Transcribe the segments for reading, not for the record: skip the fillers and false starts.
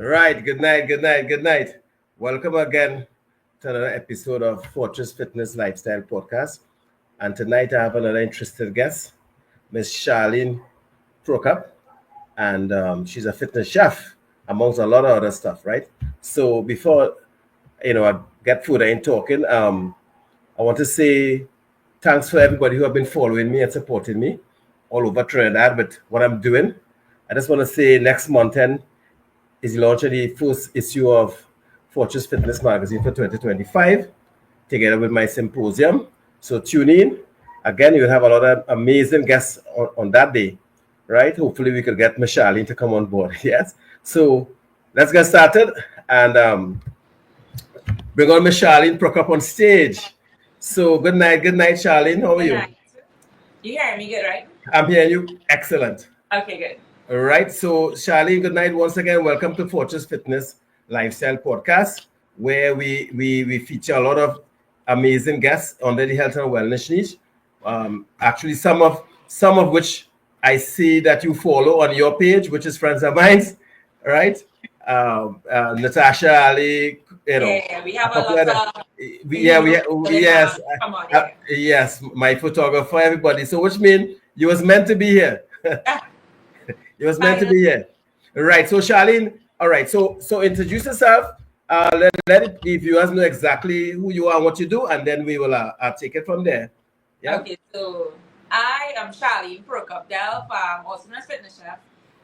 Right. Good night. Good night. Good night. Welcome again to another episode of Fortress Fitness Lifestyle Podcast. And tonight I have another interested guest, Miss Charlene Prokop, and she's a fitness chef, amongst a lot of other stuff. Right. So before I get further in talking, I want to say thanks for everybody who have been following me and supporting me all over Trinidad with what I'm doing. I just want to say next month is launching the first issue of Fortress Fitness Magazine for 2025, together with my symposium. So tune in. Again, you'll have a lot of amazing guests on that day, right? Hopefully, we could get Michelle to come on board. Yes. So let's get started and bring on Michelle Prokop on stage. So good night, Charlene. How are Good you? night. You hear me good, right? I'm hearing you. Excellent. Okay, good. All right. So, Charlene, good night once again. Welcome to Fortress Fitness Lifestyle Podcast, where we feature a lot of amazing guests under the health and wellness niche. Actually, some of which I see that you follow on your page, which is friends of mine, right? Natasha Ali, Yeah, we have a a couple lot other. of Yeah, yes, come on, yeah. yes, my photographer, everybody. So, which means you was meant to be here. It was meant to be here. Right. So Charlene, all right. So introduce yourself. Let the viewers know exactly who you are and what you do, and then we will take it from there. Yeah. Okay, so I am Charlene Prokop Delph. I'm also a fitness chef.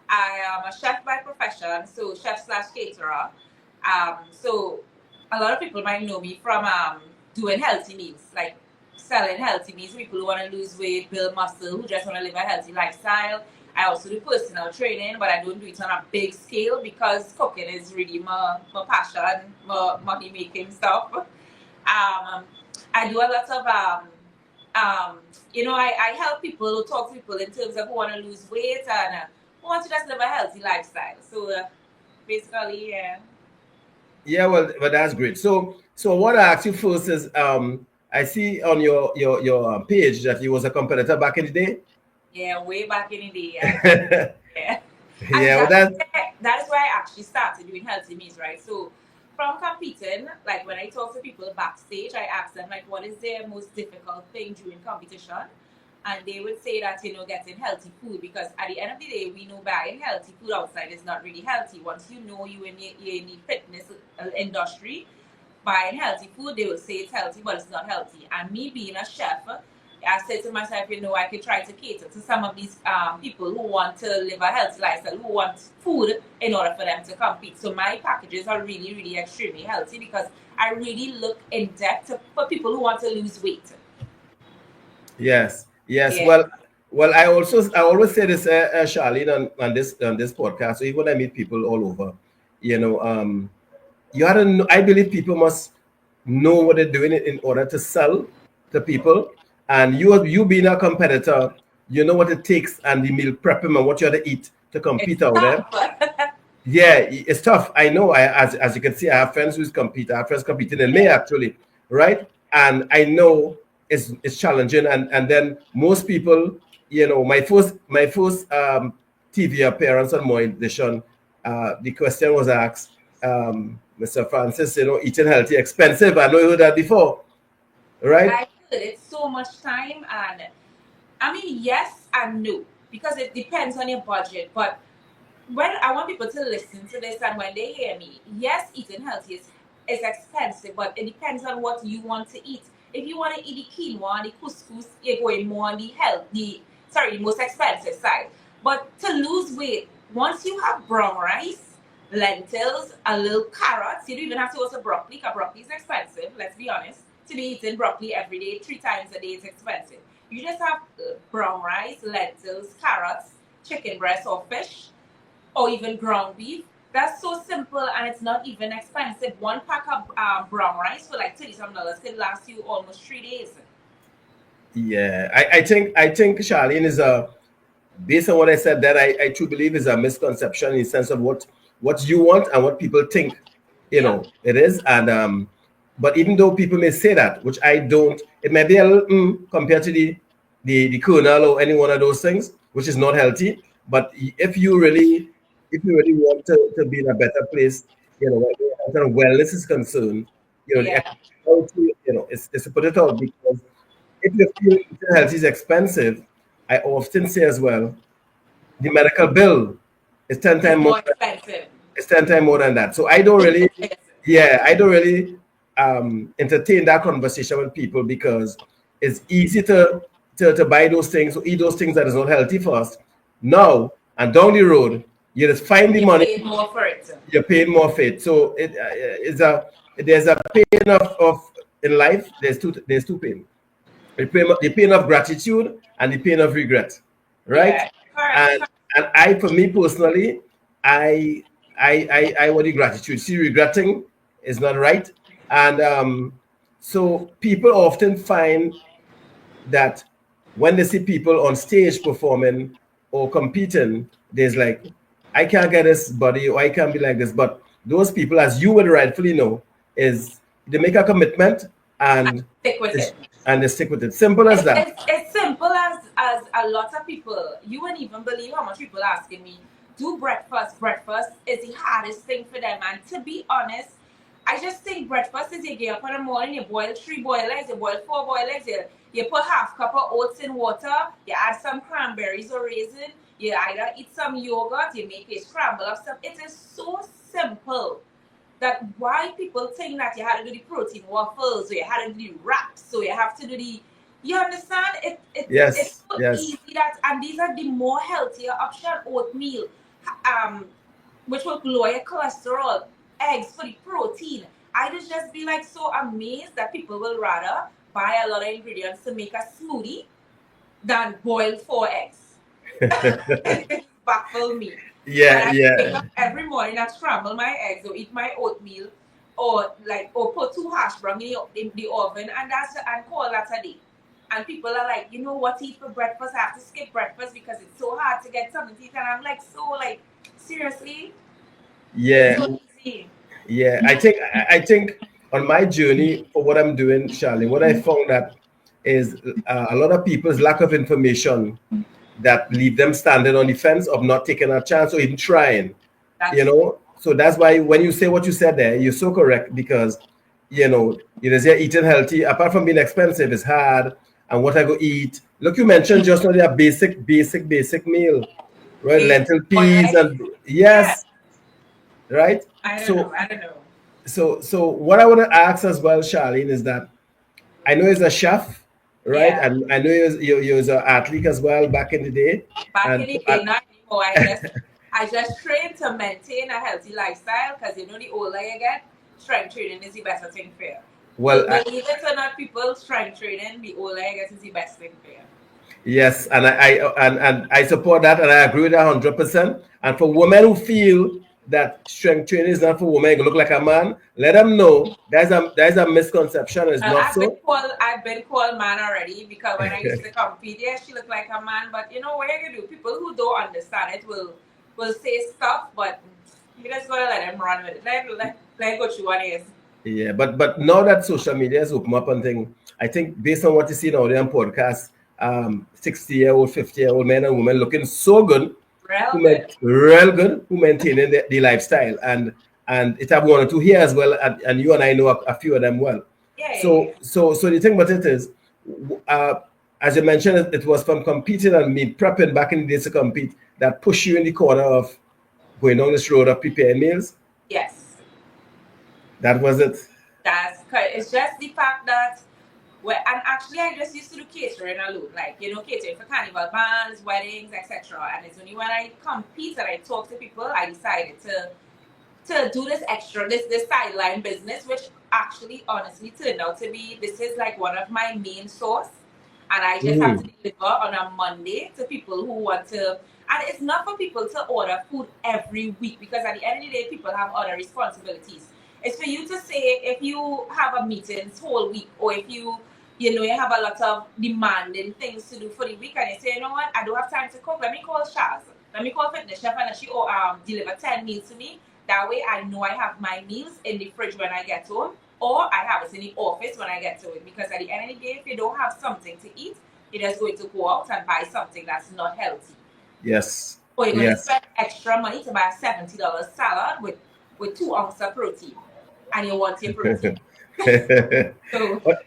I am a chef by profession, so chef slash caterer. So a lot of people might know me from doing healthy meals, like selling healthy meals. People who want to lose weight, build muscle, who just want to live a healthy lifestyle. I also do personal training, but I don't do it on a big scale because cooking is really my passion, my money making stuff. I do a lot of I help people, talk to people in terms of who want to lose weight and who want to just live a healthy lifestyle. So basically, yeah. Yeah. Well, that's great. So what I ask you first is, I see on your page that you was a competitor back in the day. Yeah, way back in the day. Yeah. Yeah. Yeah. Well, That's where I actually started doing healthy meals, right? So from competing, like when I talk to people backstage, I ask them like, what is their most difficult thing during competition? And they would say that, getting healthy food, because at the end of the day, we know buying healthy food outside is not really healthy. Once you know you in the fitness industry, buying healthy food, they will say it's healthy, but it's not healthy. And me being a chef, I said to myself, I could try to cater to some of these people who want to live a healthy lifestyle, who want food in order for them to compete. So my packages are really, really extremely healthy because I really look in depth for people who want to lose weight. Yes. Yes. Yeah. Well. I always say this, Charlene, on this podcast. So even when I meet people all over, you know, you have to know, I believe people must know what they're doing in order to sell to people. And you being a competitor, you know what it takes and the meal prepping and what you have to eat to compete It's out there. tough. Yeah, it's tough. I know. As you can see, I have friends who's compete. I have friends competing in May actually, right? And I know it's challenging. And then most people, my first TV appearance on More Edition, the question was asked, Mr. Francis, eating healthy expensive. I know you heard that before, right? I heard it's so much time, and I mean, yes and no, because it depends on your budget. But when I want people to listen to this and when they hear me, yes, eating healthy is expensive, but it depends on what you want to eat. If you want to eat the quinoa, the couscous, you're going more on the most expensive side. But to lose weight, once you have brown rice, lentils, a little carrots, you don't even have to also broccoli, because broccoli is expensive, let's be honest. To be eating broccoli every day, 3 times a day is expensive. You just have brown rice, lentils, carrots, chicken breast or fish, or even ground beef. That's so simple and it's not even expensive. One pack of brown rice for like $30 can last you almost 3 days. Yeah, I think Charlene is based on what I said, that I truly believe is a misconception in the sense of what you want and what people think, Yeah. it is. And but even though people may say that, which I don't, it may be a little compared to the kernel or any one of those things, which is not healthy. But if you really if you really want to be in a better place, when health and wellness is concerned, the Yeah. economic, it's to put it out because if you feel eating healthy is expensive, I often say as well, the medical bill is 10 It's times more. more expensive. It's 10 times more than that. So I don't really, entertain that conversation with people because it's easy to buy those things or eat those things that is not healthy for us. Now and down the road, you just find the You money, pay more for it. you're paying more for it. So there's a pain of in life. There's two pain. The pain of gratitude and the pain of regret, right? Yeah. Correct. And for me personally, I I want the gratitude. See, regretting is not right, and so people often find that when they see people on stage performing or competing, there's like, I can't get this body or I can't be like this. But those people, as you would rightfully know, is they make a commitment and Stick with it. they stick with it. Simple as that. It's simple as a lot of people. You wouldn't even believe how much people are asking me, do breakfast. Breakfast is the hardest thing for them. And to be honest, I just think breakfast is you get up in the morning, you boil 3 boiled eggs, you boil 4 boiled eggs, you put half cup of oats in water, you add some cranberries or raisin, you either eat some yogurt, you make a scramble of stuff. It is so simple that why people think that you had to do the protein waffles or you had to do the wraps, so you have to do the, you understand it's Yes, so yes, easy that, and these are the more healthier option. Oatmeal, um which will lower your cholesterol, eggs for the protein. I just be like so amazed that people will rather buy a lot of ingredients to make a smoothie than boil 4 eggs. It baffles me. And yeah, I wake yeah, up every morning and scramble my eggs or eat my oatmeal or put 2 hash brown in the oven, and call that a day. And people are like, you know what to eat for breakfast? I have to skip breakfast because it's so hard to get something to eat. And I'm like, so like, seriously? It's yeah, so easy. yeah. I think on my journey for what I'm doing, Charlie, what I found that is a lot of people's lack of information that leave them standing on the fence of not taking a chance or even trying. That's So that's why when you say what you said there, you're so correct because you just say eating healthy, apart from being expensive, is hard. And what I go eat. Look, you mentioned just now a basic meal, right? it. Lentil Boiled peas eggs? and Yeah. yes, right? I don't know. So I don't know. so what I want to ask as well, Charlene, is that I know he's a chef, right? Yeah. And I know you was an athlete as well back in the day. Back in And the day, not anymore. I just train to maintain a healthy lifestyle because the older you get, strength training is the best thing for you. well, Believe it or not, people, strength training, the older you get is the best thing for you. yes, and and I support that, and I agree with that 100%. And for women who feel that strength training is not for women, you look like a man, let them know there's a misconception. It's Well, not so. I've been called man already because when I used to compete, yeah, she looked like a man. But you know what you can do? People who don't understand it will say stuff, but you just gotta let them run with it. Let go through what it is. Yeah, but now that social media has opened up and thing, I think based on what you see now there on podcasts, 60-year-old, 50-year-old men and women looking so good, Real good. real good, who maintaining the lifestyle, and it have one or two here as well, and you and I know a few of them well. Yeah, yeah, yeah. So the thing about it is, uh, as you mentioned, it was from competing and me prepping back in the days to compete that push you in the corner of going down this road of preparing meals. Yes. That was it. It's just the fact that, well, and actually I just used to do catering alone, like catering for carnival bands, weddings, etc. And it's only when I compete and I talk to people, I decided to do this extra, this sideline business, which actually honestly turned out to be, this is like one of my main source, and I just have to Mhm. deliver on a Monday to people who want to. And it's not for people to order food every week because at the end of the day, people have other responsibilities. It's for you to say if you have a meeting this whole week, or if you have a lot of demanding things to do for the week, and you say, you know what, I don't have time to cook. Let me call Shaz. Let me call Fitness Chef, and she deliver 10 meals to me. That way, I know I have my meals in the fridge when I get home, or I have it in the office when I get to it. Because at the end of the day, if you don't have something to eat, you're just going to go out and buy something that's not healthy. Yes. or you're going to Yes. spend extra money to buy a $70 salad with 2 ounces of protein, and you want your protein. So But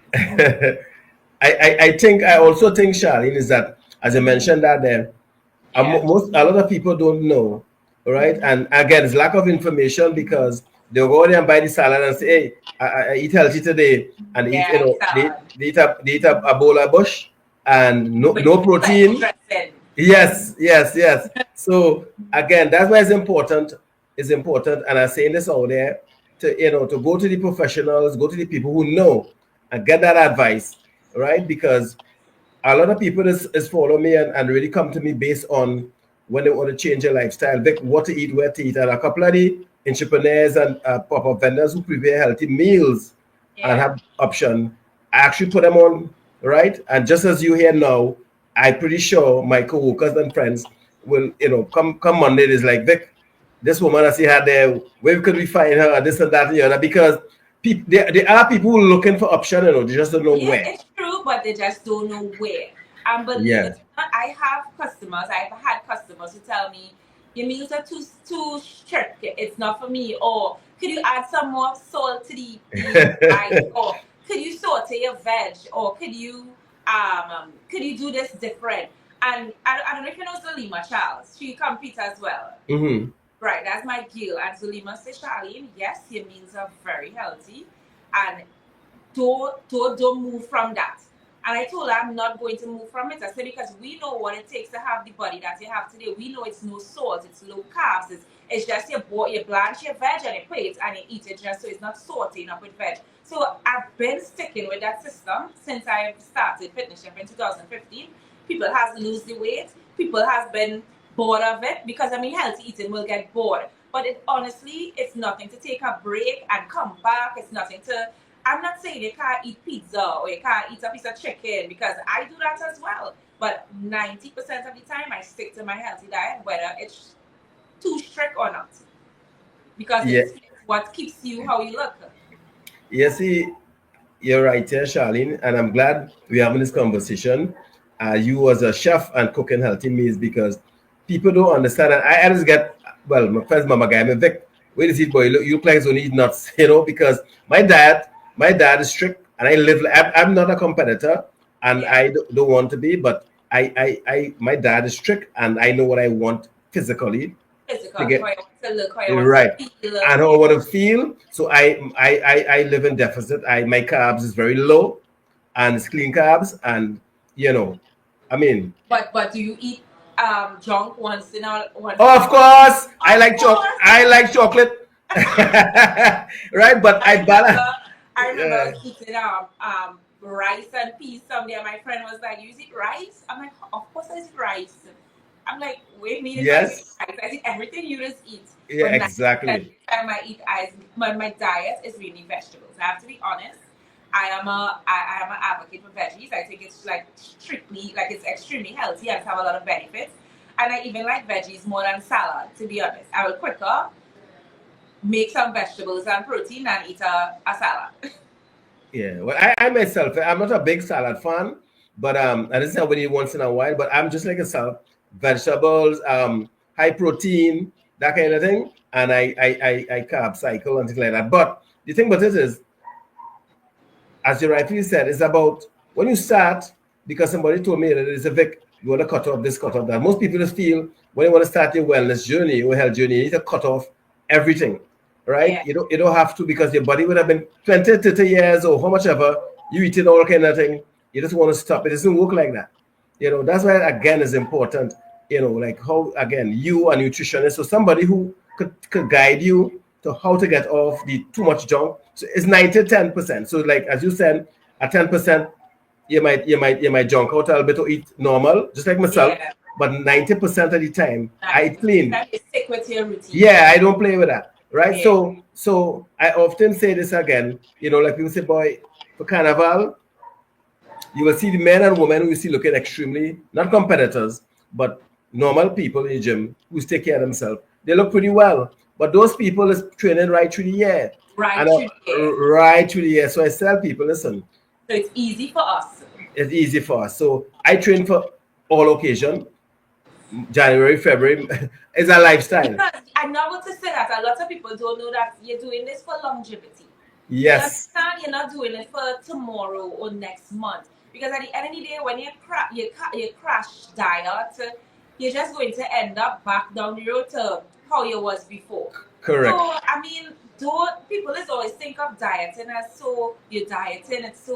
I also think, Charlene, is that as you mentioned that there, yeah, a lot of people don't know, right? And again, it's lack of information because they'll go there and buy the salad and say, "Hey, I eat healthy today," and eat, yeah, it's they eat a bowl of bush and with no protein. dressing. Yes, yes, yes. So again, that's why it's important. It's important, and I'm saying this out there to to go to the professionals, go to the people who know, and get that advice, right? Because a lot of people is follow me and really come to me based on when they want to change their lifestyle, like what to eat, where to eat, and a couple of the entrepreneurs and pop-up vendors who prepare healthy meals and Yeah, have option. I actually put them on, right? And just as you hear now, I'm pretty sure my co-workers and friends will, come Monday. Is like, Vic, this woman I see her there. Where could we find her? This and that and the other. Because there are people who are looking for option. They just don't know yeah, where. it's true, but they just don't know where. And believe Yeah. it or not, I have customers. I've had customers who tell me your meals are too strict. It's not for me. Or could you add some more salt to the rice? Or could you saute your veg? Or could you do this different? And I don't know if you know Zalima Charles. She competes as well. Mm-hmm. Right, that's my girl. And Zulima says, Charlene, yes, your meals are very healthy. And don't move from that. And I told her I'm not going to move from it. I said, because we know what it takes to have the body that you have today. We know it's no salt, it's low carbs, it's just you blanch your veg and you put it and you eat it just so it's not salty enough with veg. So I've been sticking with that system since I started fitness chef in 2015. People has lose the weight. People has been bored of it because healthy eating will get bored. But honestly, it's nothing to take a break and come back. It's nothing to. I'm not saying you can't eat pizza or you can't eat a piece of chicken because I do that as well. But 90% of the time, I stick to my healthy diet, whether it's too strict or not, because Yeah. it's what keeps you how you look. Yes, you're right here, Charlene, and I'm glad we're having this conversation. You as a chef and cooking healthy meals because people don't understand. And I just get, well, my first mama guy, I'm Vic, where is it, boy? You look like you only eat nuts, because my dad is strict, and I live. I'm not a competitor, and Yeah, I don't want to be, but my dad is strict, and I know what I want physically physical, to how get you want to look, how you want to right. feel. I know what I feel. So I live in deficit. My carbs is very low, and it's clean carbs, and you know, I mean, But do you eat junk once oh, in a of while? course, I Of like course. I like chocolate, right? But I I balance. remember I remember I Yeah. was eating rice and peas someday and my friend was like, you eat rice? I'm like, of course I eat rice. I'm like, wait a minute, if I eat Yes. rice, I eat everything you just eat. Yeah. But 90% of Exactly. the time I eat my diet is really vegetables. I have to be honest. I am an advocate for veggies. I think it's like strictly like it's extremely healthy and have a lot of benefits. And I even like veggies more than salad, to be honest. I will quicker make some vegetables and protein and eat a salad. Yeah. Well, I myself, I'm not a big salad fan, but I just have it once in a while. But I'm just like a salad, vegetables, high protein, that kind of thing, and I carb cycle and things like that. But the thing about it is, as you rightly said, it's about when you start, because somebody told me that it's a Vic, you want to cut off this, cut off that. Most people just feel when you want to start your wellness journey, your health journey, you need to cut off everything, right? Yeah. You don't have to because your body would have been 20, 30 years or how much ever, you eating all kind of thing. You just want to stop. It doesn't work like that. That's why again is important, like how again you a nutritionist, so somebody who could guide you to how to get off the too much junk. So it's 90-10%. So like as you said, at 10%, you might junk out a little bit to eat normal, just like myself. Yeah. But 90% of the time, I eat 90% clean. you stick with your routine. Yeah, I don't play with that. Right. Yeah. So I often say this again, like people say, boy, for carnival, you will see the men and women who you see looking extremely, not competitors, but normal people in the gym who take care of themselves. They look pretty well. But those people is training right through the year. Right And through the year. right through the year. So I tell people, listen, So it's easy for us. it's easy for us. So I train for all occasion. January, February. It's a lifestyle. Because I'm not going to say that a lot of people don't know that you're doing this for longevity. You Yes, understand? You're not doing it for tomorrow or next month. Because at the end of the day, when you crash diet, you're just going to end up back down the road to how you was before. correct. So I mean, don't people is always think of dieting as so you're dieting. It's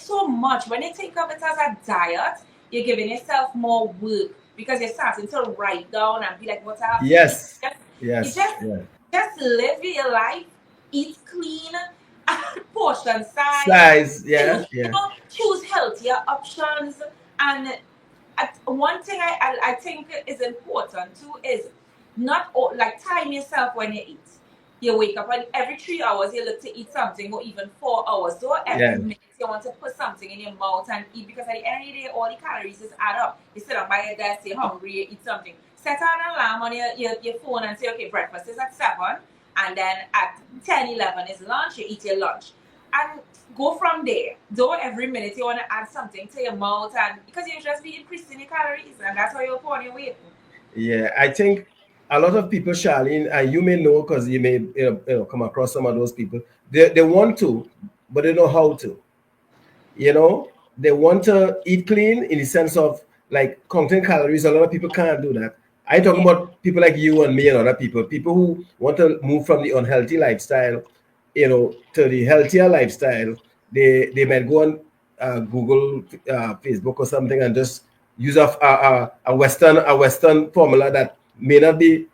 so much. When you think of it as a diet, you're giving yourself more work because you're starting to write down and be like, what I have to eat. Yes, You yes, just yeah. live your life, eat clean, portion size, Size, yeah, yeah. choose healthier options. And one thing I think is important too is not like time yourself when you eat. You wake up and every 3 hours you look to eat something, or even 4 hours. So every Yeah. minute you want to put something in your mouth and eat, because at the end of the day all the calories is add up. You sit down by your desk, you're hungry, you eat something. Set an alarm on your phone and say, okay, breakfast is at 7, and then at 10, 11 is lunch, you eat your lunch. And go from there. Don't every minute you want to add something to your mouth, and because you just be increasing your calories, and that's how you'll put on your weight. Yeah, I think a lot of people, Charlene, and you may know because you may come across some of those people. They want to, but they know how to. You know, they want to eat clean in the sense of like counting calories. A lot of people can't do that. I talk Yeah. about people like you and me and other people who want to move from the unhealthy lifestyle, to the healthier lifestyle. They might go on Google, Facebook or something, and just use a Western formula that may not be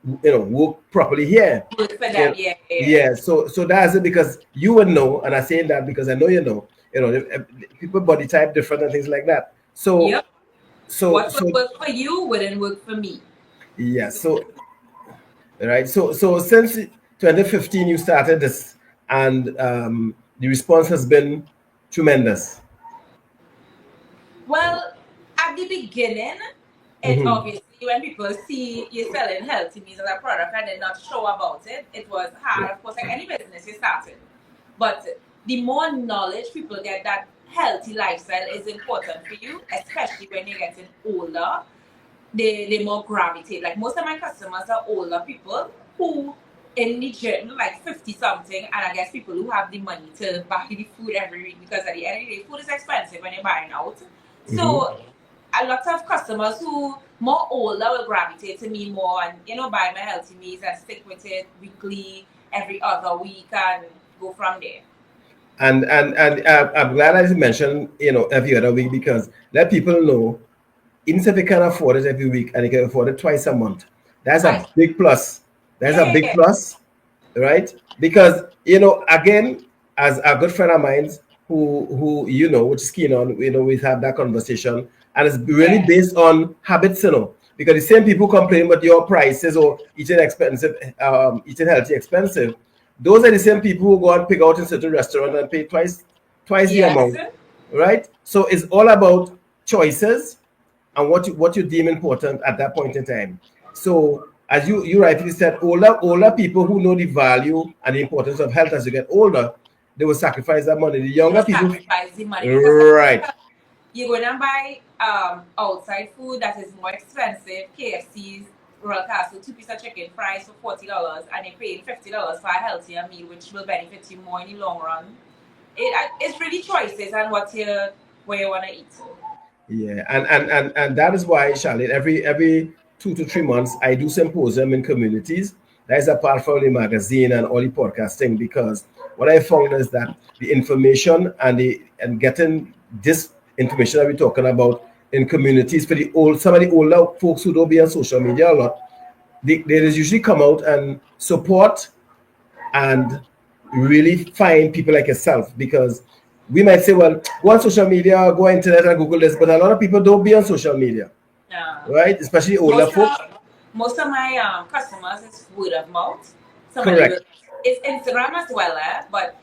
work properly here. Good for Yeah, them. Yeah, yeah. yeah. So that's it, because you would know, and I'm saying that because I know you know. People body type different and things like that. So Yep. so What will so work for you wouldn't work for me. yeah. So So right. So since 2015 you started this, and the response has been tremendous. well, at the beginning, it Hmm. obviously when people see you selling healthy meals as a product and they're not sure about it, it was Yeah. hard. Of course, like any business you started. But the more knowledge people get that healthy lifestyle is important for you, especially when you're getting older, they more gravitate. Like most of my customers are older people who in the gym, like 50 something, and I guess people who have the money to buy the food every week, because at the end of the day, food is expensive when you're buying out. Hmm. So a lot of customers who more older will gravitate to me more and buy my healthy meals and stick with it weekly, every other week, and go from there. And I'm glad I mentioned every other week, because let people know, even if they can afford it every week and they can afford it twice a month, that's a Twice. big plus. That's a big Yeah. plus, right? Because again, as a good friend of mine who which is keen on, we have that conversation, and it's really Yeah. based on habits, because the same people complain about your prices or eating expensive, eating healthy expensive. Those are the same people who go and pick out in certain restaurant and pay twice the Yes. amount, right? So it's all about choices and what you deem important at that point in time. So as you rightly said, older people who know the value and the importance of health as you get older, they will sacrifice that money. The You younger will people, sacrifice the money because right? you're gonna buy outside food that is more expensive. KFC's, Royal Castle, 2 piece of chicken fries for $40, and you're paying $50 for a healthier meal, which will benefit you more in the long run. It's really choices and where you wanna eat. Yeah, and that is why, Charlotte, every 2 to 3 months I do symposium in communities. That is apart from the magazine and all the podcasting, because what I found is that the information and getting this information that we're talking about in communities for some of the older folks who don't be on social media a lot, they just usually come out and support and really find people like yourself, because we might say, well, go on social media, go on internet and Google this, but a lot of people don't be on social media, Yeah. right? Especially older Most folks. of most of my customers is word of mouth. Somebody will Correct. it's Instagram as well, but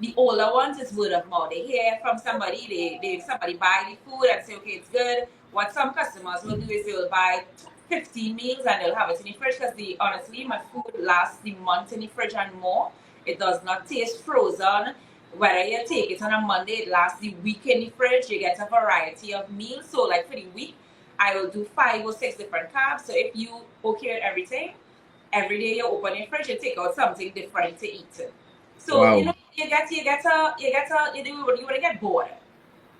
the older ones is word of mouth. They hear from somebody, somebody buy the food and say, okay, it's good. What some customers will do is they will buy 15 meals and they'll have it in the fridge, because honestly my food lasts the month in the fridge and more. It does not taste frozen. Whether you take it on a Monday, it lasts the week in the fridge. You get a variety of meals. So like for the week, I will do 5 or 6 different carbs. So if you okay with everything, every day you open your fridge, you take out something different to eat. So Wow. you want to get bored.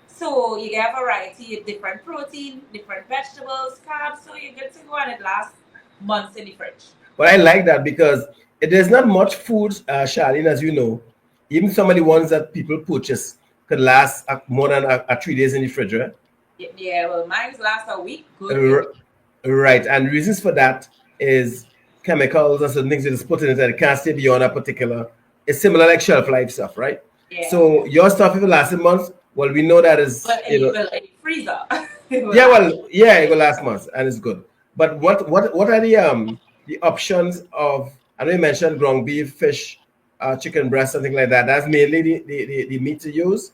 So you get a variety of different protein, different vegetables, carbs. So you're good to go, and it lasts months in the fridge. But I like that because there's not much food, Charlene, as you know. Even some of the ones that people purchase could last more than 3 days in the refrigerator. Yeah, well, mine's last a week. Good, good. R- Right. And reasons for that is chemicals and certain things that is put in it that it can't stay beyond a particular. It's similar like shelf life stuff, right? Yeah. So your stuff, if it lasts a month, well, we know that is, But in the freezer. yeah, well, yeah, it will last months and it's good. But what are the options of? I know you mentioned ground beef, fish, chicken breast, something like that. That's mainly the meat to use.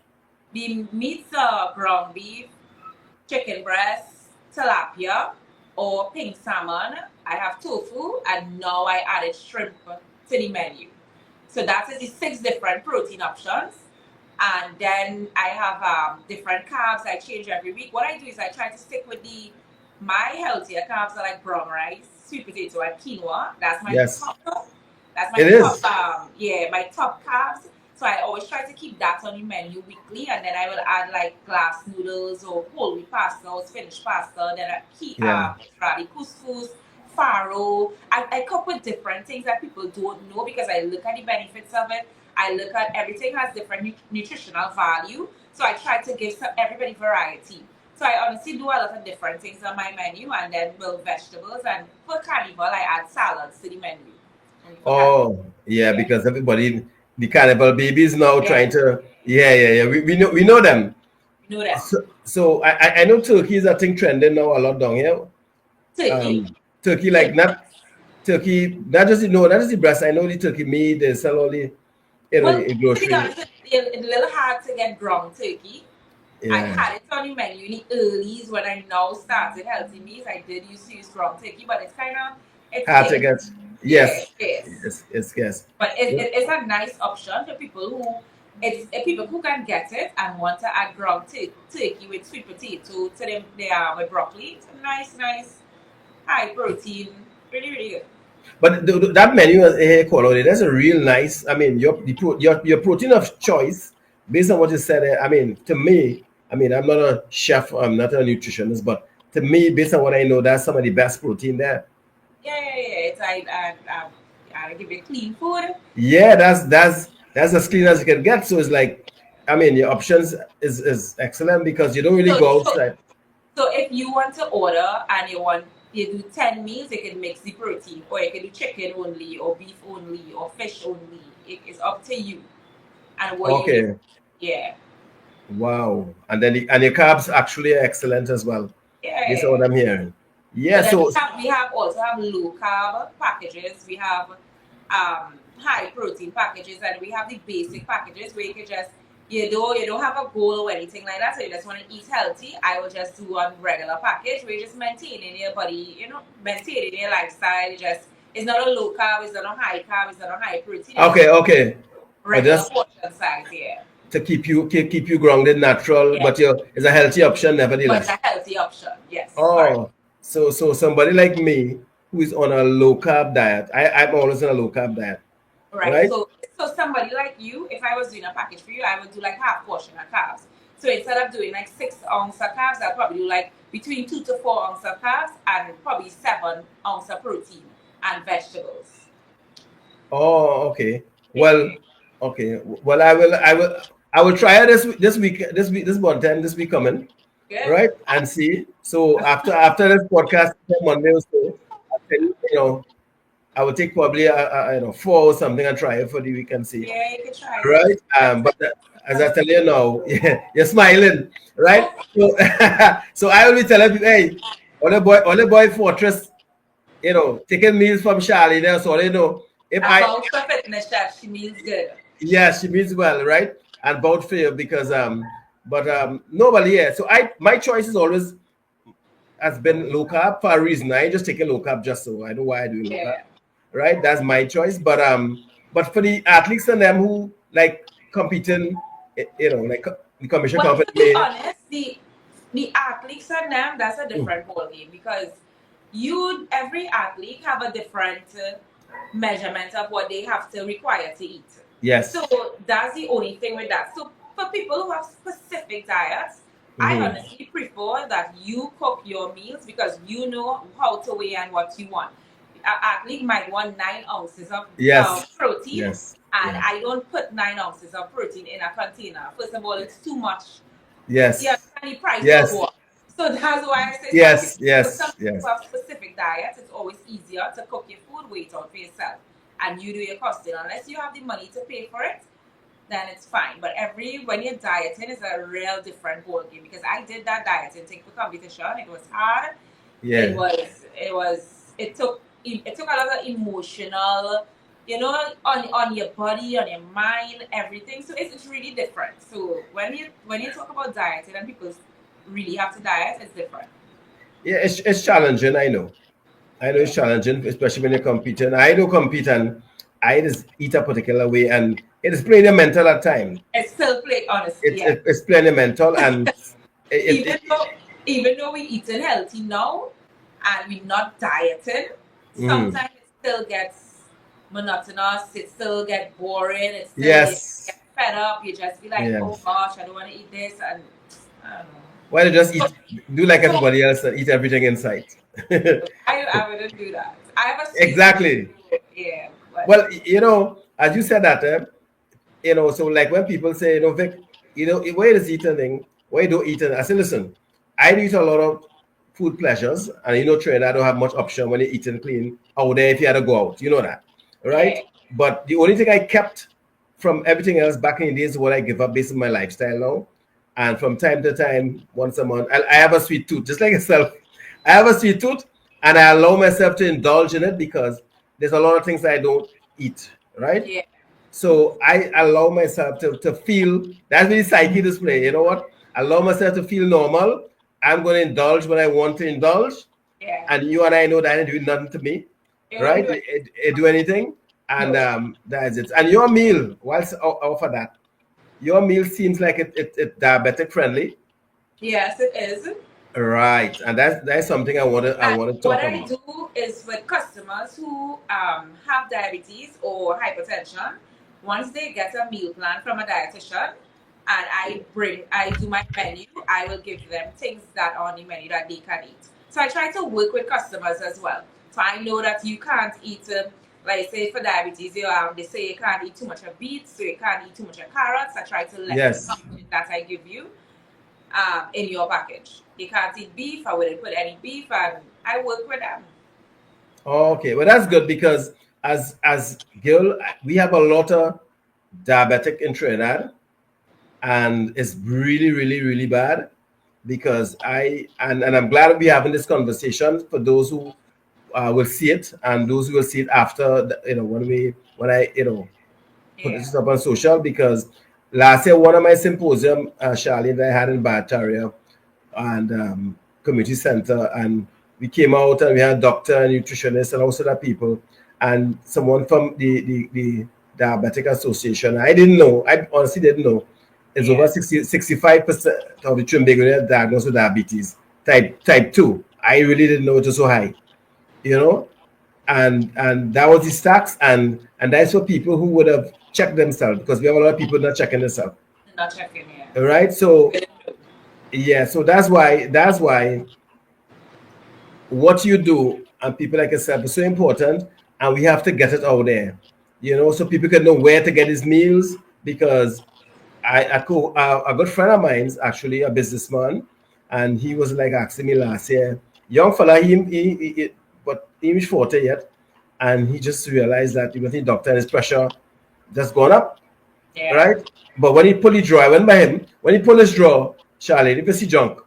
The meats are ground beef, chicken breast, tilapia, or pink salmon. I have tofu, and now I added shrimp to the menu. So that is the 6 different protein options. And then I have different carbs I change every week. What I do is I try to stick with my healthier carbs are like brown rice, sweet potato, and quinoa. That's my Yes, top. That's my it top. is. My top carbs. So I always try to keep that on the menu weekly, and then I will add like glass noodles or whole wheat pasta or spinach pasta. Then Yeah. Israeli couscous, farro. I cook with different things that people don't know because I look at the benefits of it. I look at everything has different nutritional value. So I try to give everybody variety. So I honestly do a lot of different things on my menu, and then vegetables. And for carnival, I add salads to the menu. Oh, yeah, Yeah. because everybody, the cannibal babies now Yeah. trying to, yeah. We know them. You know that. So I know turkey is I think trending now a lot down here. Turkey. Turkey like Turkey. not turkey, not just the breast. I know the turkey meat. They sell all the Well, in to be grocery. honest, it's a little hard to get ground turkey. I Yeah, had it on the menu in the earlys when I now started healthy meals. I did used to use ground turkey, but it's hard to scarce. get. Yeah, Yes, it's yes. But it's a nice option for people who can get it and want to add ground turkey with sweet potato to them with broccoli. It's a nice high protein, really really good. But that menu quality, that's a real nice. I mean, your protein of choice based on what you said. I mean, to me, I mean, I'm not a chef, I'm not a nutritionist, but to me, based on what I know, that's some of the best protein there. Yeah. It's I give you clean food. Yeah, that's as clean as you can get. So it's like, I mean, your options is excellent because you don't really So go so outside. so if you want to order and you do 10 meals, you can mix the protein, or you can do chicken only, or beef only, or fish only. It's up to you and what you need. Okay, Yeah. wow, and your carbs actually are excellent as well. Based on Yeah. what I'm hearing. So Yeah, then so we have also have low carb packages. We have high protein packages, and we have the basic packages where you can just you don't have a goal or anything like that. So you just want to eat healthy. I will just do one regular package where you're just maintaining your body, maintaining your lifestyle. It's not a low carb, it's not a high carb, it's not a high protein. It's just okay. Or regular just portion size. Yeah. to keep you grounded, natural, Yeah. but it's a healthy option But it's nevertheless. a healthy option. Yes. Correct. Oh, so somebody like me who is on a low carb diet, I'm always on a low carb diet, Right. right? So somebody like you, if I was doing a package for you, I would do like half portion of carbs. So instead of doing like 6 ounce of carbs, I'll probably do like between 2 to 4 ounce of carbs and probably 7 ounce of protein and vegetables. Oh, okay. Yeah. Well, okay. Well, I will try it this one time this week coming, Good. right? And see. So after this podcast Monday or so, I'll tell you, I will take probably 4 or something and try it for the week and see. Yeah, you can try it. Right? But as I tell you now, you're smiling, right? So, so I will be telling people, hey, only boy fortress, taking meals from Charlie there, so if I, About the fitness chef, she means good. yeah, she means well, right? And both fail because but no, but yeah. So my choice is always has been low carb for a reason. I ain't just taking low carb just so I know why I do low carb, Yeah. right? That's my choice. But for the athletes and them who like competing, like the commission Well, to be company, honest, the athletes and them, that's a different ball game because every athlete have a different measurement of what they have to require to eat. Yes. So that's the only thing with that. So for people who have specific diets, I honestly prefer that you cook your meals because you know how to weigh and what you want. An athlete might want 9 ounces of protein, Yes. and Yes. I don't put 9 ounces of protein in a container. First of all, it's too much. Yes. Yeah, and the price Yes. will go up. So that's why I say Yes. for Yes. some people Yes. who have specific diets, it's always easier to cook your food, wait out for yourself, and you do your costing. Unless you have the money to pay for it, then it's fine. But when you're dieting, it's a real different ball game because I did that dieting thing for competition. It was hard. Yeah. It took a lot of emotional, on your body, on your mind, everything. So it's really different. So when you talk about dieting and people really have to diet, it's different. Yeah, it's challenging. I know it's challenging, especially when you're competing. I do compete and I just eat a particular way, and it is playing your mental at times. It's still play honestly. It's playing your mental, and even though we're eating healthy now and we're not dieting, sometimes it still gets monotonous. It still gets boring. It still yes. get fed up. You just be like, oh gosh, I don't want to eat this, and I don't know. Why don't you just do like everybody else and eat everything in sight? I wouldn't do that. I have a exactly. Yeah. Well, as you said that, so like when people say, Vic, why is eating thing? Why you don't eat it? I say, listen, I eat a lot of food pleasures, and Trinidad, I don't have much option when you're eating clean out there if you had to go out. You know that, right? Yeah. But the only thing I kept from everything else back in the days is what I give up based on my lifestyle now. And from time to time, once a month, I have a sweet tooth, just like yourself. I have a sweet tooth, and I allow myself to indulge in it because there's a lot of things I don't eat, right? Yeah. So I allow myself to feel, that's really psyche display. You know what? I allow myself to feel normal. I'm going to indulge when I want to indulge. Yeah. And you and I know that it do nothing to me, right? It do anything. And that's it. And your meal, whilst offer that, your meal seems like it's diabetic friendly. Yes, it is. Right, and that's something I want to talk about. What I do is with customers who have diabetes or hypertension, once they get a meal plan from a dietitian, and I do my menu, I will give them things that are on the menu that they can eat. So I try to work with customers as well. So I know that you can't eat, like say for diabetes, they say you can't eat too much of beets, so you can't eat too much of carrots. I try to let something that I give you in your package. They can't eat beef. I wouldn't put any beef, and I work with them. Okay, well that's good because as girl, we have a lot of diabetic in Trinidad, and it's really, really, really bad because and I'm glad we're having this conversation for those who will see it and those who will see it after when I put this up on social, because last year one of my symposium, Charlene, that I had in Bataria and community center, and we came out and we had doctor and nutritionist and also the people and someone from the Diabetic Association. I honestly didn't know. It's over 65% of the Trinbagonians diagnosed with diabetes type 2. I really didn't know it was so high, and that was the stats, and that's for people who would have checked themselves, because we have a lot of people not checking themselves. Not checking, yeah. Right, so so that's why what you do and people like yourself is so important, and we have to get it out there, so people can know where to get his meals. Because a good friend of mine's actually a businessman, and he was like asking me last year, young fella, but he was 40 yet, and he just realized that even the doctor and his pressure just gone up, right? But when he pulled his draw, I went by him. When he pulled his draw, Charlie, you see junk,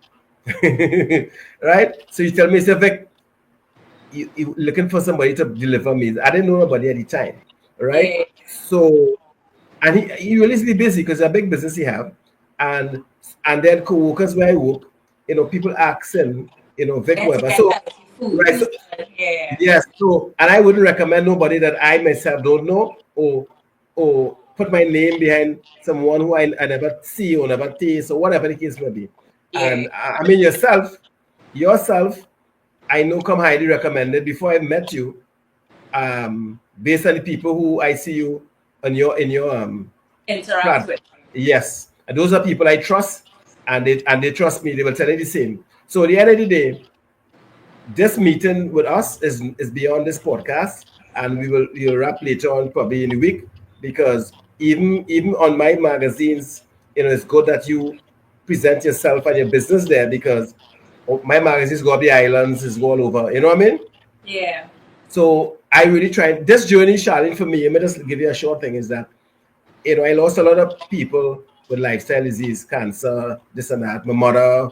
right? So he tell me, he said, Vic, you looking for somebody to deliver meals. I didn't know nobody at the time, right? So, and he really busy because it's a big business he have, and then co-workers where I work, people ask him, Vic, whatever. So, right, so, yes. So, and I wouldn't recommend nobody that I myself don't know or put my name behind someone who I never see or never taste or whatever the case may be. And Yeah. I mean yourself, I know come highly recommended. Before I met you, based on the people who I see you on your in your Interact plat, with. yes, and those are people I trust, and they trust me. They will tell you the same. So at the end of the day, this meeting with us is beyond this podcast, and we'll wrap later on probably in the week, because even on my magazines, it's good that you present yourself and your business there, because my magazines go up the islands, is go all over. You know what I mean? Yeah. So I really try this journey, Charlene, for me. Let me just give you a short thing. Is that I lost a lot of people with lifestyle disease, cancer, this and that. My mother,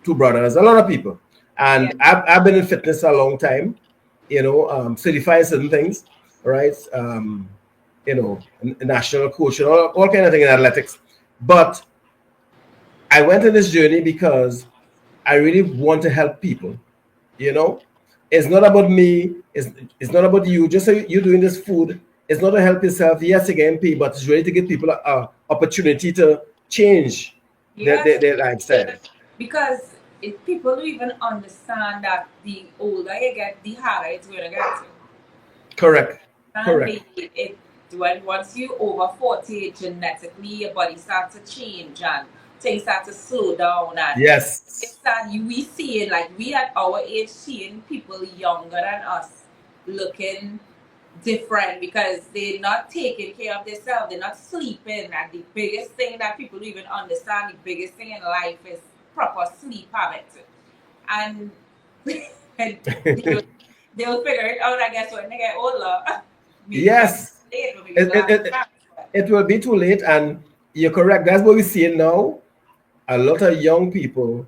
two brothers, a lot of people. Yeah. And I've been in fitness a long time, certifying certain things, right? National coach and all kind of things in athletics. But I went on this journey because I really want to help people. You know, it's not about me. It's not about you. Just so you're doing this food. It's not to help yourself. Yes, you get paid, but it's really to give people a opportunity to change Yes, their lifestyle. because if people don't even understand that the older you get, the harder it's going to get. Correct. And Correct. it when once you over 40, genetically your body starts to change and things start to slow down, and it's Yes. that we see it like we at our age seeing people younger than us looking different because they're not taking care of themselves, they're not sleeping. And the biggest thing that people don't even understand, the biggest thing in life is proper sleep habits. And they'll figure it out, I guess, when they get older. Maybe when it's Yes. late, but maybe It, we'll it, have it, chance. it will be too late, and you're correct. That's what we see now. A lot of young people,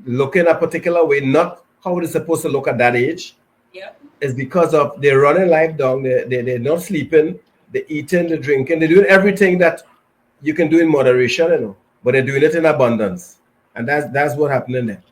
look in a particular way, not how they're supposed to look at that age. Yep. Is because of they're running life down. They're not sleeping. They're eating. They're drinking. They're doing everything that you can do in moderation, but they're doing it in abundance, and that's what happening there.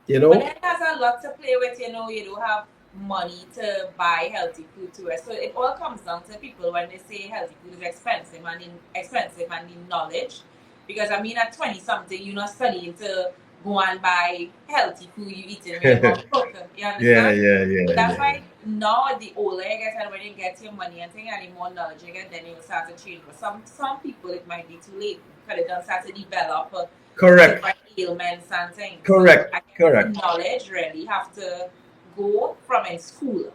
You But know, then there's a lot to play with, you don't have money to buy healthy food to it. So it all comes down to people when they say healthy food is expensive and need knowledge. Because I mean at 20 something you're not studying to go and buy healthy food you eating when you're not broken. You yeah, understand? yeah, So yeah, that's yeah. why now the older you get and when you get your money and thing and the more knowledge you get, then you start to change. But some people it might be too late because they don't start to develop Correct, different ailments and things. So correct, I guess the correct. knowledge really have to go from in school.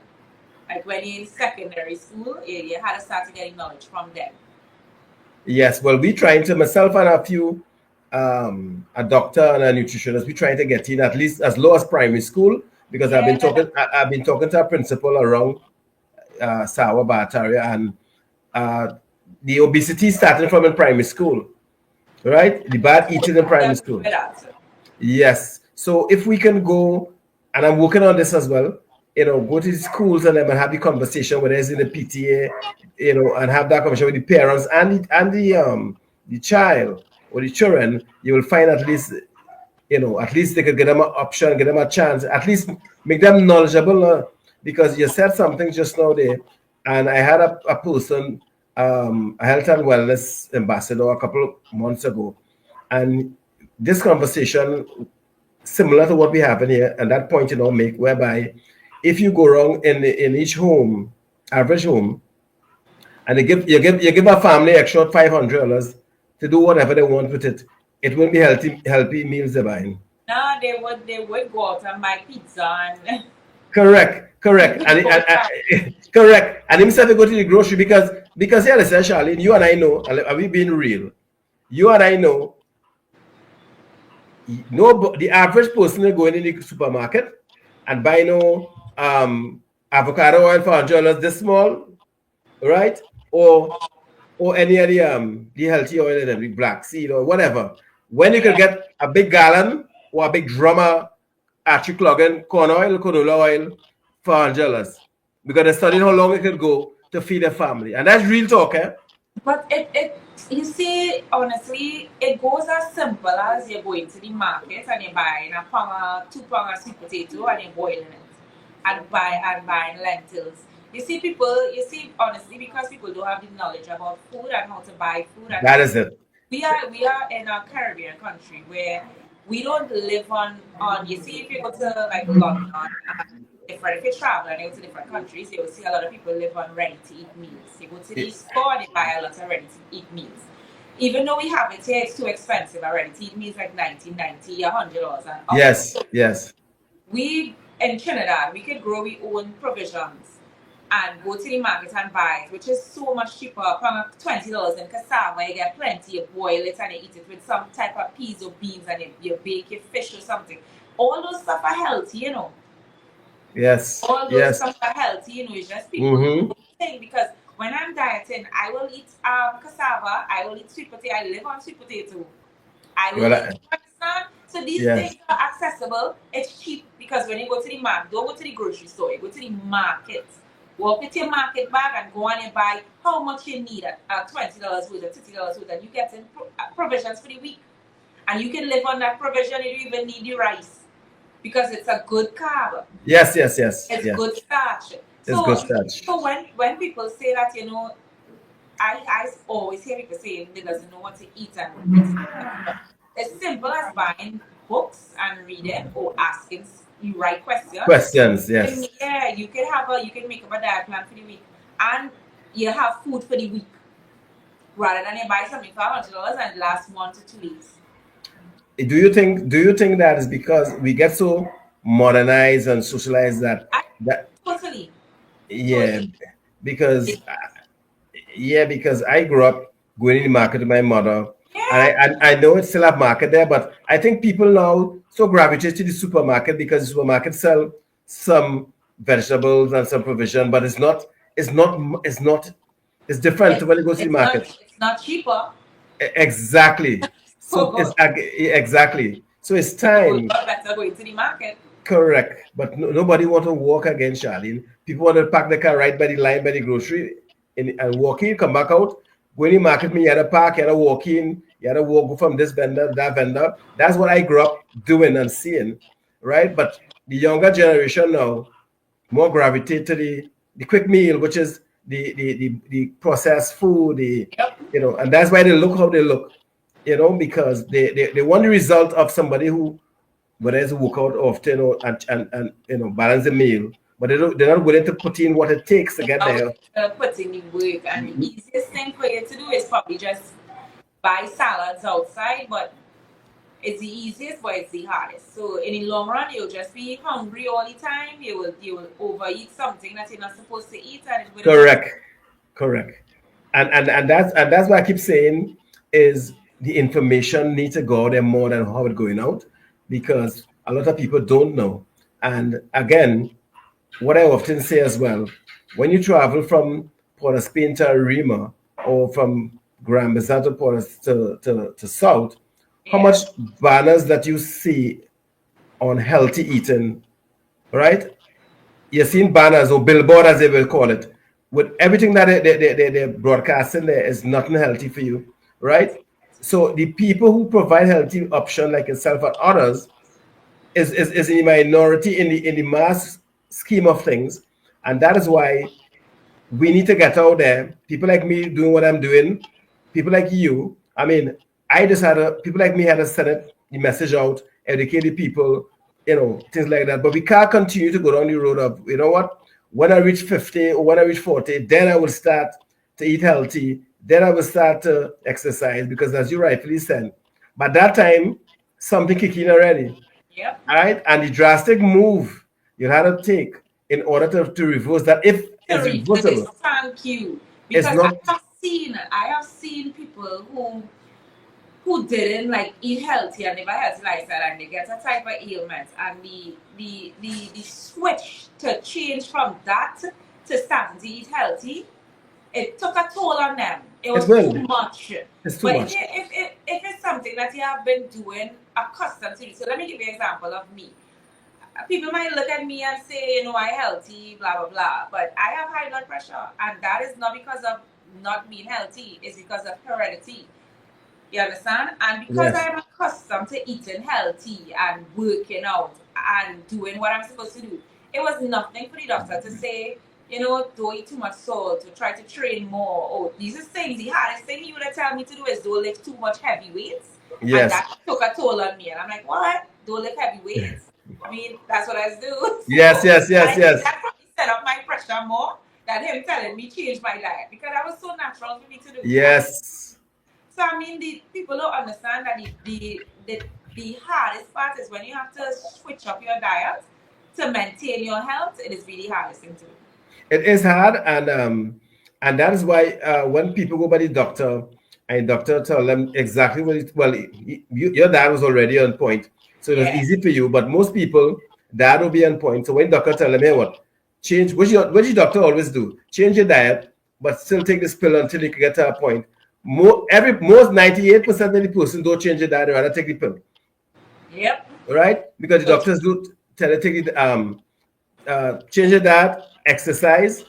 Like when you're in secondary school, you had to start to getting knowledge from them. Yes, well, we trying to myself and a few, a doctor and a nutritionist. We trying to get in at least as low as primary school, because Yeah. I've been talking to a principal around Sawa Bataria, and uh, the obesity starting from in primary school, right? The bad School eating in have primary them school. with that. Yes. So if we can go, and I'm working on this as well, go to the schools and then have the conversation, whether it's in the PTA, and have that conversation with the parents and the child or the children, you will find at least they could get them an option, get them a chance, at least make them knowledgeable. Because you said something just now there, and I had a person, a health and wellness ambassador a couple of months ago, and this conversation similar to what we have in here, and that point make, whereby if you go wrong in each home, average home, and you give a family extra $500 to do whatever they want with it, it won't be healthy meals they're buying. Now they would go out and buy pizza and Correct, correct. And himself go to the grocery, because yeah, listen, Charlene, you and I know, and are we being real? You and I know, no, the average person is going in the supermarket and buy avocado oil for $100 this small, right? Or any of the healthy oil, the black seed or whatever. When you could yeah. get a big gallon or a big drummer artery clogging corn oil, canola oil for $100, because they studied how long it could go to feed a family, and that's real talk, eh? But it you see, honestly, it goes as simple as you're going to the market and you're buying a pound of 2 pound of sweet potato and you're boiling it and buying lentils. You see, honestly, because people don't have the knowledge about food and how to buy food and That how to is it. we are in a Caribbean country where we don't live on you see if you go to like London and different if you travel and you go to different countries, you will see a lot of people live on ready to eat meals. You go to the store, they buy a lot of ready to eat meals. Even though we have it here, it's too expensive already. To eat meals like 90, $100 and up. Yes, yes, We in Trinidad, we could grow our own provisions and go to the market and buy it, which is so much cheaper. From $20 in cassava, you get plenty. You boil it and you eat it with some type of peas or beans, and you bake your fish or something. All those stuff are healthy, you know. yes, All those yes. stuff are healthy, you know. It's just people Mm-hmm. don't think because when I'm dieting, I will eat cassava, I will eat sweet potato. I live on sweet potato. I will Well, eat. You understand? So these yes, things are accessible. It's cheap because when you go to the market, don't go to the grocery store. You go to the market. Walk with your market bag and go on and buy how much you need at $20 worth or $50 worth, and you get in provisions for the week. And you can live on that provision. You don't even need the rice because it's a good carb. yes, yes, yes, It's yes. good starch. It's good So starch. so when people say that, you know, I always hear people saying they doesn't know what to eat and it's simple as buying books and reading or asking you right questions. Questions, yes. Yeah, you can make up a diet plan for the week and you have food for the week rather than you buy something for $100 and last 1 to 2 weeks. Do you think that is because we get so modernized and socialized that I that totally, yeah, totally. because because I grew up going in the market with my mother, and Yeah, I know it's still a market there, but I think people now so gravitate to the supermarket because the supermarket sell some vegetables and some provision, but it's not it's different to it's when you go to the it's not market. it's not cheaper. Exactly. So it's So exactly. So it's it's a whole time. lot better going to the market. Correct. But nobody want to walk again, Charlene. People want to park the car right by the line by the grocery and walk in, come back out. Go in the market, me, you had to park, you had to walk in, you had to walk go from this vendor, that vendor. That's what I grew up doing and seeing, right? But the younger generation now more gravitate to the quick meal, which is the processed food, Yep. and that's why they look how they look, because they want the result of somebody who whether it's work out often or and balance the meal, but they're not willing to put in what it takes to get Now there. putting the work and the easiest thing for you to do is probably just buy salads outside, but it's the easiest, but it's the hardest. So in the long run, you'll just be hungry all the time. You will overeat something that you're not supposed to eat, and it's going to mess. Correct, correct. And that's why I keep saying is the information needs to go there more than how it's going out, because a lot of people don't know. And again, what I often say as well, when you travel from Port of Spain to Arima or from Grand Bazaar to to South, how much Yeah. banners that you see on healthy eating, right? You're seeing banners or billboard as they will call it, with everything that they're broadcasting there is nothing healthy for you, right? So the people who provide healthy option like yourself and others is in the minority in the mass scheme of things, and that is why we need to get out there. People like me doing what I'm doing, people like you. I mean, I just had people like me had to send the message out, educate the people, things like that. But we can't continue to go down the road of, you know what? When I reach 50 or when I reach 40, then I will start to eat healthy. Then I will start to exercise because, as you rightfully said, by that time, something kicking already. Yep. All right. And the drastic move you had to take in order to reverse that, if To it's reverse, reversible, thank you. it's Because not I have seen people who didn't like eat healthy and live a healthy lifestyle and they get a type of ailment and the switch to change from that to starting to eat healthy, it took a toll on them. It it was too will. much. It's too But if much. you if it's something that you have been doing accustomed to, so let me give you an example of me. People might look at me and say, you know, I'm healthy, blah blah blah. But I have high blood pressure, and that is not because of not being healthy, it's because of heredity. You understand? And because Yes. I'm accustomed to eating healthy and working out and doing what I'm supposed to do, it was nothing for the doctor to say, don't eat too much salt, to try to train more. Oh, these are things. The hardest thing you would tell me to do is don't lift too much heavy weights. And Yes. that took a toll on me. And I'm like, what? Don't lift heavy weights? I mean, that's what I do. Yes, yes, yes, I think yes. that probably set up my pressure more than him telling me change my diet, because that was so natural for me to do. Yes. So I mean, the people don't understand that the hardest part is when you have to switch up your diet to maintain your health. It is really hardest thing to do. It is hard, and that is why when people go by the doctor and the doctor tell them exactly what your dad was already on point, so it was Yeah. easy for you. But most people, dad will be on point. So when doctor tell them, hey, what change? What your doctor always do? Change your diet, but still take this pill until you can get to a point. Most 98% of the person don't change their diet; they rather take the pill, Yep. right? Because the So doctors do tell you take it, change your diet, exercise,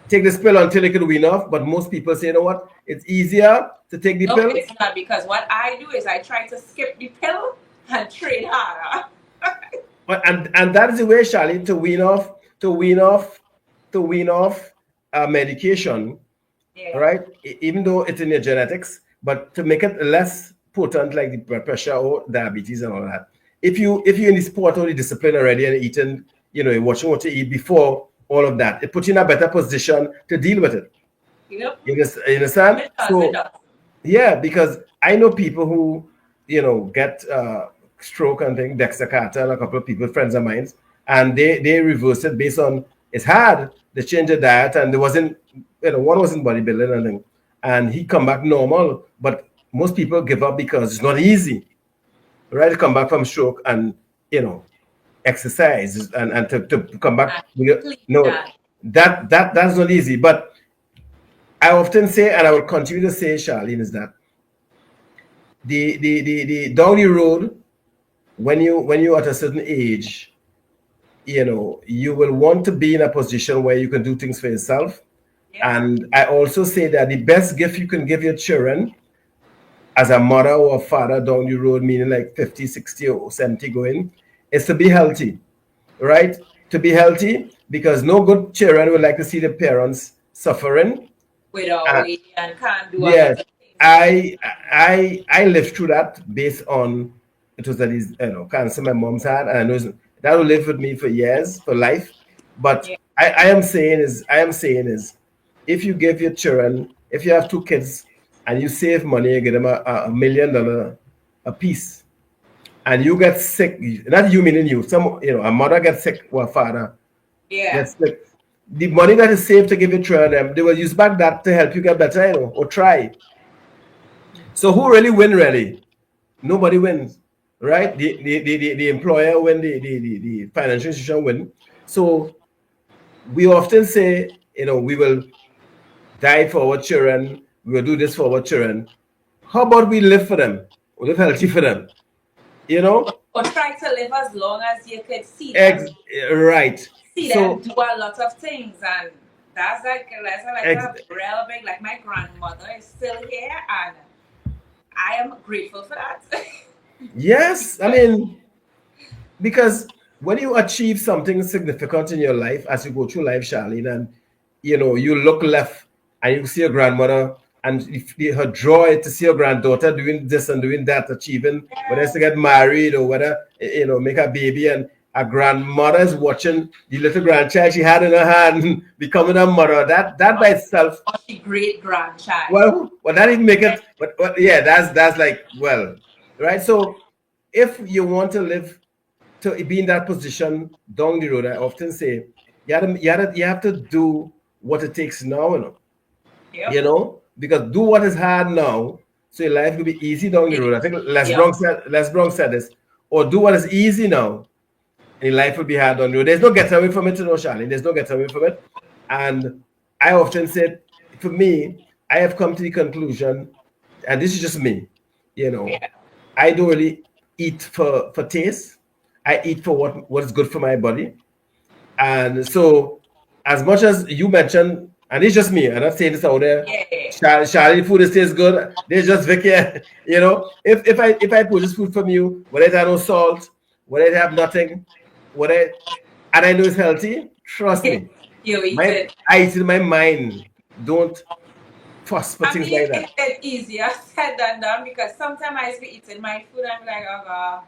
take this pill until you can wean off. But most people say, you know what? It's easier to take the no, pill. it's not, because what I do is I try to skip the pill and train harder. And that is the way, Charlie, to wean off medication, Yeah. right? Even though it's in your genetics, but to make it less potent, like the blood pressure or diabetes and all that. If you're in the sport or the discipline already and eating, you're watching what you eat before all of that, it puts you in a better position to deal with it. Yep. You understand? It does, So it does. yeah, because I know people who, get stroke and thing, Dexter Carter and a couple of people, friends of mine, and they reverse it based on it's hard. They change the diet and there wasn't, one wasn't bodybuilding and thing, and he come back normal. But most people give up because it's not easy, right? To come back from stroke and exercise and to come back. No, that's not easy. But I often say, and I will continue to say, Charlene, is that the down the road, when you're at a certain age, you will want to be in a position where you can do things for yourself. Yeah. And I also say that the best gift you can give your children as a mother or a father down the road, meaning like 50, 60, or 70 going, is to be healthy, right? To be healthy, because no good children would like to see the parents suffering. Without weight and can't do a lot Yes, of things. I lived through that based on it was that is cancer my mom's had, and I know that will live with me for years, for life. But Yeah. I am saying is if you give your children, if you have two kids and you save money, you give them a $1 million a piece, and you get sick, not you meaning you, a mother gets sick or a father Yeah. gets sick. The money that is saved to give your children, they will use back that to help you get better, or try. So who really win? Really, nobody wins, right? The employer win, the financial institution win. So we often say, we will die for our children. We will do this for our children. How about we live for them? We live healthy for them. Or try to live as long as you could see them. Right. See So them do a lot of things, and that's like a real big. Like my grandmother is still here, and I am grateful for that. yes, I mean, because when you achieve something significant in your life as you go through life, Charlene, and you look left and you see your grandmother and her joy to see your granddaughter doing this and doing that, achieving, whether it's to get married or whether make a baby, and a grandmother is watching the little grandchild she had in her hand becoming a mother. That by itself, Or she great grandchild. well, that didn't make it, but yeah, that's like, well, right. So if you want to live to be in that position down the road, I often say you have to do what it takes now, Yep. because do what is hard now, so your life will be easy down the road. I think Les Brown said this, or do what is easy now, and your life will be hard down the road. There's no getting away from it, Charlene. There's no getting away from it. And I often said, for me, I have come to the conclusion, and this is just me, I don't really eat for taste. I eat for what is good for my body. And so, as much as you mentioned, and it's just me, I'm not saying this out there. Yeah. Charlie, food is tastes good. There's just Vicky, if I purchase food from you, whether it have no salt, whether it have nothing, and I know it's healthy, trust me, You eat it. I eat in my mind. Don't fuss for I things mean, like that. it's easier said than done because sometimes I be eating my food and I'm like, oh God.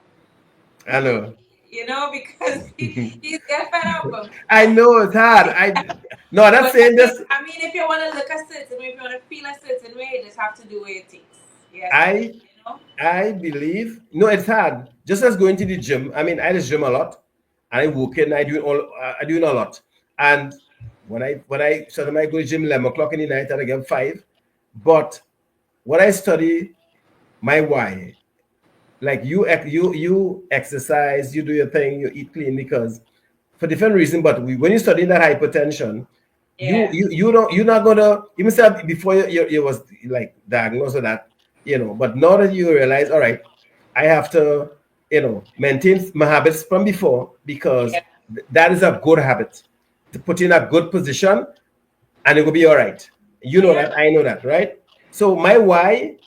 I know. You know, because he's get fed up. I know it's hard. No, I'm not But saying this. I mean, if you want to look a certain way, if you want to feel a certain way, you just have to do what it takes. Yes, I you know. I believe no, it's hard. Just as going to the gym. I mean, I just gym a lot. I work in. I do a lot. And when I sort of I go to gym 11 o'clock in the night and I get 5. But when I study my why, like you exercise, you do your thing, you eat clean because for different reason. But when you study that hypertension, Yeah, you don't you're not gonna even say before you was like diagnosed with that, but now that you realize, all right, I have to maintain my habits from before because yeah, that is a good habit to put you in a good position and it will be all right. You know yeah, that, I know that, right? So my why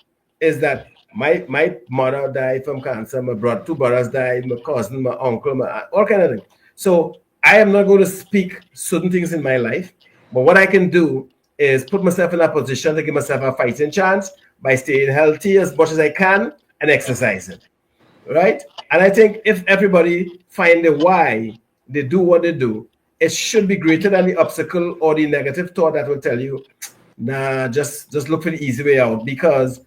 is that my mother died from cancer, my brother, two brothers died, my cousin, my uncle, my aunt, all kind of things. So I am not going to speak certain things in my life, but what I can do is put myself in a position to give myself a fighting chance by staying healthy as much as I can and exercising, right? And I think if everybody find the why they do what they do, it should be greater than the obstacle or the negative thought that will tell you, nah, just look for the easy way out. Because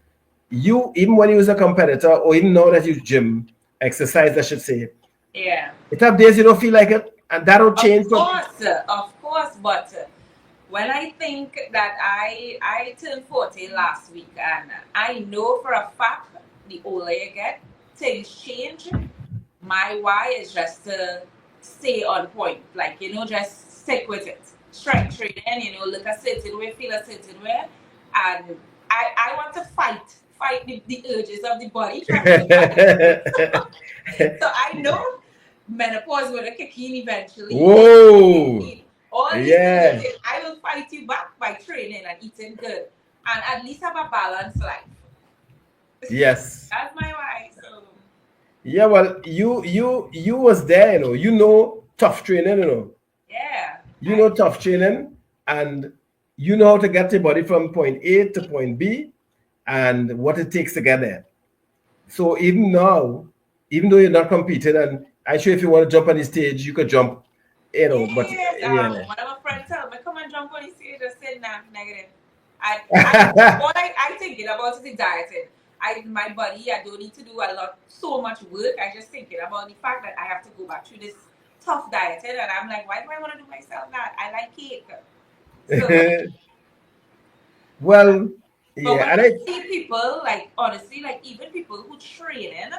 you, even when you was a competitor or even now that you gym, exercise, I should say, yeah. it have days you don't feel like it, and that'll change from. Of course. But when I think that I turned 40 last week, and I know for a fact the older you get, things change. My why is just to stay on point, like just stick with it. Strength training, look a certain way, feel a certain way, and I want to fight the urges of the body, trying to fight. So I know menopause will kick in eventually. Whoa, All these yeah, urges, I will fight you back by training and eating good, and at least have a balanced life. yes. That's my why. So Yeah, well, you was there, tough training, yeah, you know tough training, and you know how to get your body from point A to point B and what it takes to get there. So even now, even though you're not competing, and I'm sure if you want to jump on the stage, you could jump, but yes. yeah. One of my friends tell me, come and jump on the stage. I said, nah, negative. What I thinking about is the dieting. My body, I don't need to do so much work. I just thinking about the fact that I have to go back through this tough dieting, and I'm like, why do I want to do myself that? I like cake. So, Well, but yeah, when and I see people, like honestly, like even people who training,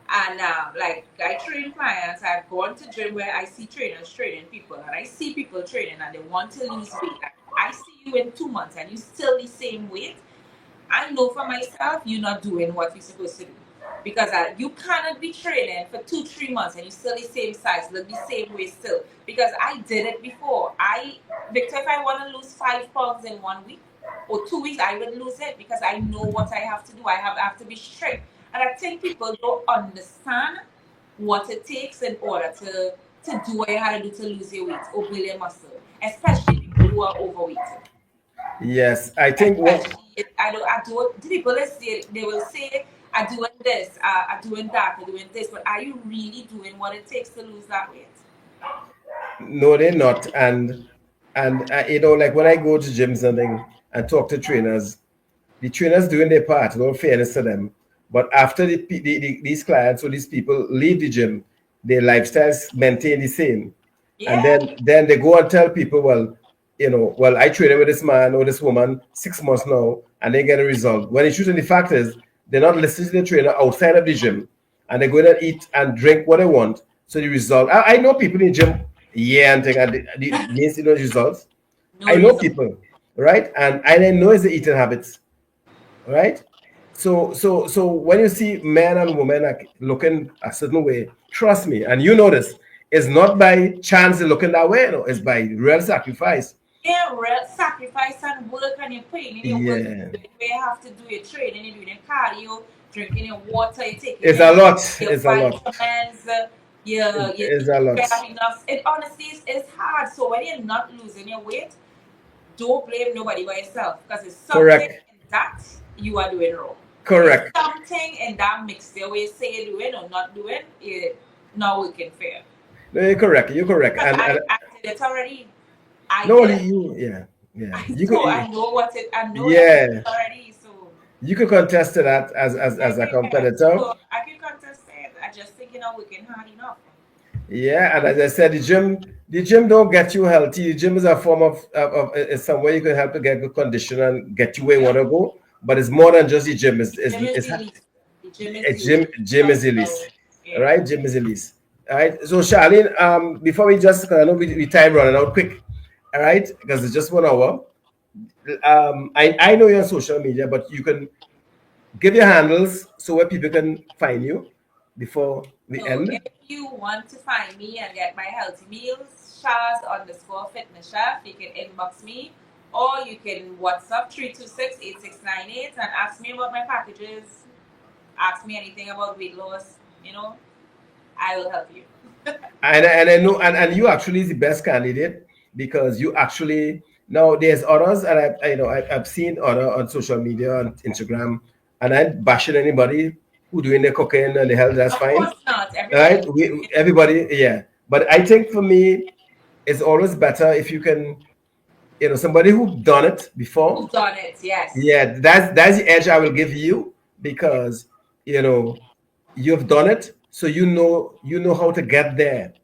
and like I train clients, I've gone to gym where I see trainers training people, and I see people training, and they want to lose weight. And I see you in 2 months, and you still the same weight. I know for myself, you're not doing what you're supposed to do. Because you cannot be training for 2, 3 months and you still the same size, look the same way still. Because I did it before. Victor, if I want to lose 5 pounds in 1 week or 2 weeks, I would lose it because I know what I have to do. I have to be strict. And I think people don't understand what it takes in order to do what you have to do to lose your weight or build your muscle, especially people who are overweight. yes, I think what. Especially, I don't. The people they will say, "I'm doing this, I'm doing that, I'm doing this," but are you really doing what it takes to lose that weight? No, they're not. And like when I go to gyms and talk to trainers, the trainers doing their part, in all fairness to them. But after these clients or these people leave the gym, their lifestyles maintain the same. And Yeah, then they go and tell people, well, well, I traded with this man or this woman 6 months now, and they get a result. When the truth and the fact is, they're not listening to the trainer outside of the gym, and they go in and eat and drink what they want. So the result, I know people in the gym, yeah, and think, and they see those results. no I know reason. people, right? And I know it's the eating habits, right? So when you see men and women like looking a certain way, trust me, and you know this, it's not by chance they're looking that way, it's by real sacrifice. Yeah, real sacrifice and work, and you're putting in your work. Yeah, Where you have to do your training, you're doing your cardio, drinking your water, you're taking it's a lot. your It's a lot. vitamins. Yeah, you It's a lot. have enough. It honestly is hard. So when you're not losing your weight, don't blame nobody but yourself, because it's something Correct. in that you are doing wrong. It's Correct. something in that mixture where you say you're doing or not doing, it not working fair. No, you're correct. You're correct. Because And I did it already. I no, did it. yeah. I You could, know. I know what it. I know that yeah. already. So You could contest to that as a competitor. so I can contest it. I just think you're not working hard enough. Yeah, and as I said, the gym don't get you healthy. The gym is a form of is some way you can help to get good condition and get you where you want to go. But it's more than just the gym. Gym is It's the least. The gym is a the least. gym is the least. All Yeah. right, gym is the least. All right. So Charlene, before we just, 'cause I know we time running out quick. All right, because it's just 1 hour. I know you're on social media, but you can give your handles so where people can find you before we So end. if you want to find me and get my healthy meals, Shaz_fitness chef, you can inbox me, or you can WhatsApp 326-8698 and ask me about my packages. Ask me anything about weight loss. I will help you. And I know, and you actually is the best candidate because you actually, now there's others, and I've seen other on social media on Instagram, and I'm bashing anybody who doing the cooking and the health. That's Of fine, course not. right? Everybody. Everybody, yeah. But I think for me, it's always better if you can, somebody who done it before. Who's done it? Yes. Yeah, that's the edge I will give you because you've done it, so you know how to get there.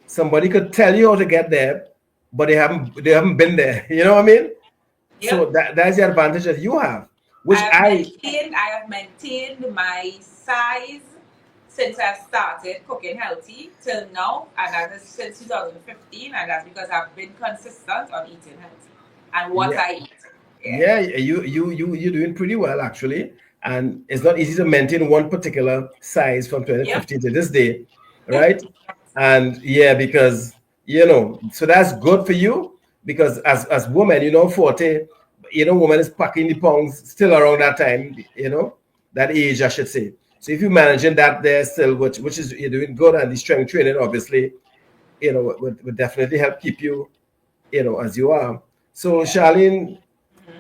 Somebody could tell you how to get there, but they haven't been there. You know what I mean? Yep. So that's the advantage that you have, which I have maintained my size since I started cooking healthy till now, and that is since 2015, and that's because I've been consistent on eating healthy and what Yeah. I eat. Yeah, you're doing pretty well actually, and it's not easy to maintain one particular size from 2015 to this day, right? And yeah, because so that's good for you because as women, 40, woman is packing the pounds still around that time, that age I should say. So if you're managing that there still, which is you're doing good, and the strength training obviously, would definitely help keep you, as you are. So Charlene,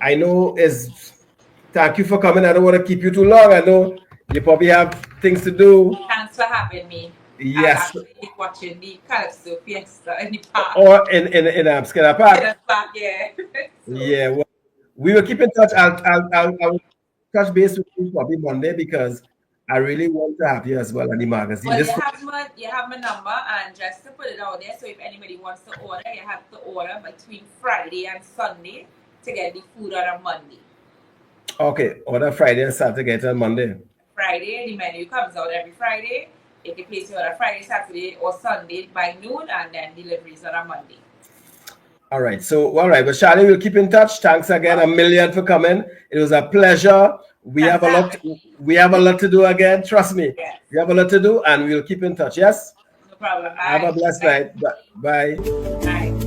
I know thank you for coming. I don't want to keep you too long. I know you probably have things to do. Thanks for having me. Yes. I'm actually watching the Calypso Fiesta in the park. Or in Skinner Park. In the park, yeah. So, Yeah. Well, we will keep in touch. I'll touch base with you probably Monday because I really want to have you as well on the magazine. well, you have my number, and just to put it out there, so if anybody wants to order, you have to order between Friday and Sunday to get the food on a Monday. Okay, order Friday and Saturday, get it on Monday. Friday, the menu comes out every Friday. You can place your order Friday, Saturday, or Sunday by noon, and then deliveries on a Monday. All right. So, all right. But Charlie, we'll keep in touch. Thanks again a million for coming. It was a pleasure. We have a lot to do again. Trust me. Yes. We have a lot to do, and we'll keep in touch. Yes. No problem. Bye. Have a blessed night. Bye. Bye.